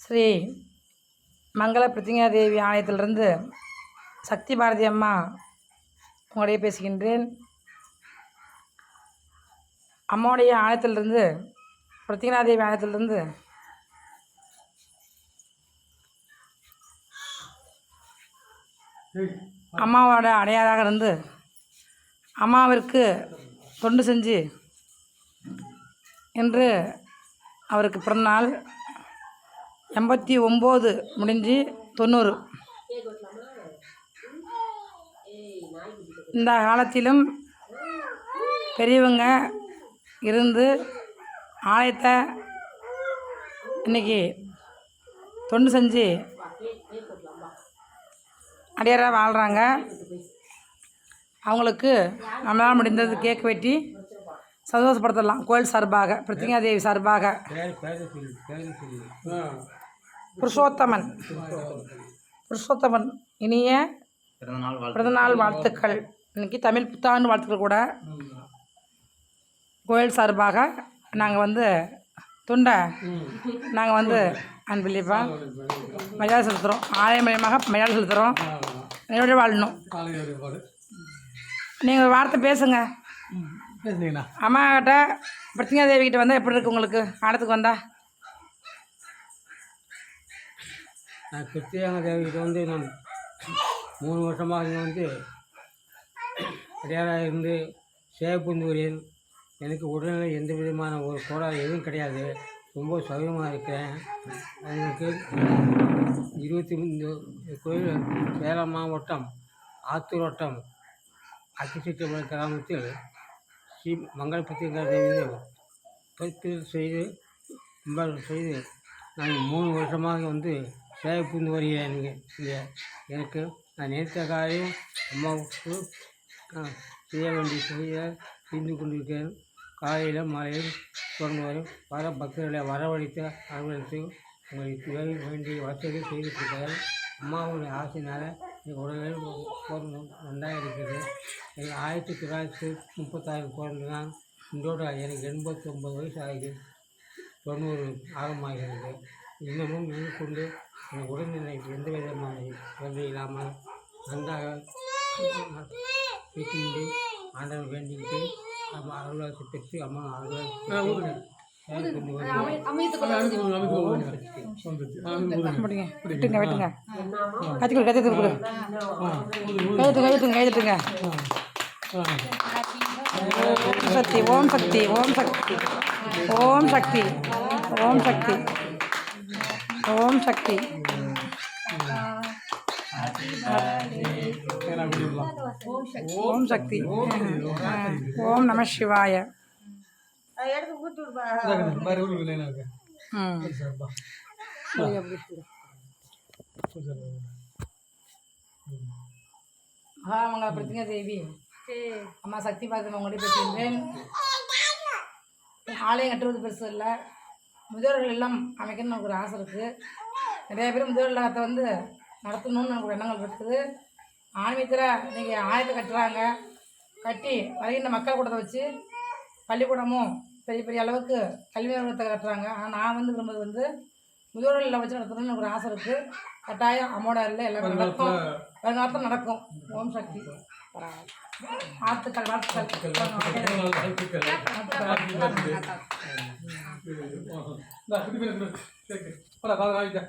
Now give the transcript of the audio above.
ஸ்ரீ மங்கள பிரத்திங்காதேவி ஆலயத்திலிருந்து சக்தி பாரதி அம்மா உங்களுடைய பேசுகின்றேன். அம்மாவுடைய ஆலயத்திலிருந்து பிரத்திங்காதேவி ஆலயத்திலிருந்து அம்மாவோட அடையாளாக இருந்து அம்மாவிற்கு தொண்டு செஞ்சு இன்று அவருக்கு பிறந்தநாள் 89 முடிஞ்சு 90. இந்த காலத்திலும் பெரியவங்க இருந்து ஆலயத்தை இன்றைக்கி தொண்டு செஞ்சு அடியாராக வாழ்கிறாங்க. அவங்களுக்கு நம்மளால் முடிந்தது கேக் வெட்டி சந்தோஷப்படுத்தலாம். கோயில் சார்பாக, பிரத்திங்காதேவி சார்பாக. புருஷோத்தமன் இனிய பிறந்தநாள் வாழ்த்துக்கள். இன்றைக்கி தமிழ் புத்தாண்டு வாழ்த்துக்கள் கூட. கோயில் சார்பாக நாங்கள் துண்டை நாங்கள் அன்பிலிப்பா மரியாதை செலுத்துகிறோம். ஆலய மயமாக மரியாதை செலுத்துகிறோம். என்னோட வாழணும். நீங்கள் ஒரு வார்த்தை பேசுங்க. அம்மா கிட்ட பிரத்திங்காதேவி கிட்ட வந்தால் எப்படி இருக்கு உங்களுக்கு? ஆடத்துக்கு வந்தா நான் பிரத்திங்காதேவிகிட்ட நான் 3 வருஷமாக இங்கே அடையாளாக இருந்து சேவை புரிந்து வருகிறேன். எனக்கு உடல்நிலை எந்த விதமான ஒரு கோளாறு எதுவும் கிடையாது. ரொம்ப சௌகரியமாக இருக்கிறேன். எனக்கு 23 கோயில் சேலம் மாவட்டம் ஆத்தூர் வட்டம் அக்கிசிட்டபுரம் கிராமத்தில் ஸ்ரீ மங்கள பிரத்திங்காதேவி பொறுப்பேற்று செய்து நான் 3 வருஷமாக சேவை புரிந்து வருகிறேன். எனக்கு நான் நேற்ற காலையும் அம்மாவுக்கு செய்ய செய்து கொண்டிருக்கிறேன். காலையில் மாலையில் தொடர்ந்து வர பக்தர்களை வரவழைத்து உங்களுக்கு வேண்டிய வசதி செய்து கொடுத்தார்கள். அம்மாவுடைய ஆசையினால் எனக்கு உடல்நிலை நன்றாக இருக்கிறது. எனக்கு 1936 பிறந்து நான் இன்றோடு எனக்கு 89 வயசு ஆகி 90 ஆரம்பமாகிறது. இன்னமும் கொண்டு எனக்கு உடல்நிலை எந்த விதமான தொல்லை இல்லாமல் நன்றாக வீட்டு ஆண்டவர் வேண்டிக்கிட்டு அருளாசி பெற்று அம்மா அருளாசி சக்தி. ஓம் சக்தி. ஓம் சக்தி. ஓம் சக்தி. ஓம் சக்தி. ஓம் சக்தி. ஓம் சக்தி. ஓம் நம சிவாய. மகாமங்கள பிரத்திங்காதேவி அம்மா சக்தி பாரதி உங்களுடைய பேசுகின்றேன். ஆலயம் கட்டுவது பெருசு இல்லை. முதியோர்கள் இல்லம் அமைக்கணும்னு எனக்கு ஒரு ஆசை இருக்குது. நிறைய பேர் முதியோர் இல்லத்தை நடத்தணும்னு எனக்கு ஒரு எண்ணங்கள் இருக்குது. ஆன்மீகத்தில் இன்றைக்கி ஆலயத்தை கட்டுறாங்க. கட்டி வருகின்ற மக்கள் கூட்டத்தை வச்சு பள்ளிக்கூடமும் பெரிய பெரிய அளவுக்கு கல்வி நிறுவனத்தை கட்டுறாங்க. ஆனால் நான் விரும்புவது முதியோர்கள் இல்லம் வச்சு நடத்தணும்னு எனக்கு ஒரு ஆசை இருக்குது. கட்டாயம் அம்மோட இல்லை எல்லாமே நடக்கும். வருங்காலத்தில் நடக்கும். ஓம் சக்தி. வாழ்த்துக்கள். வாழ்த்துக்கள்.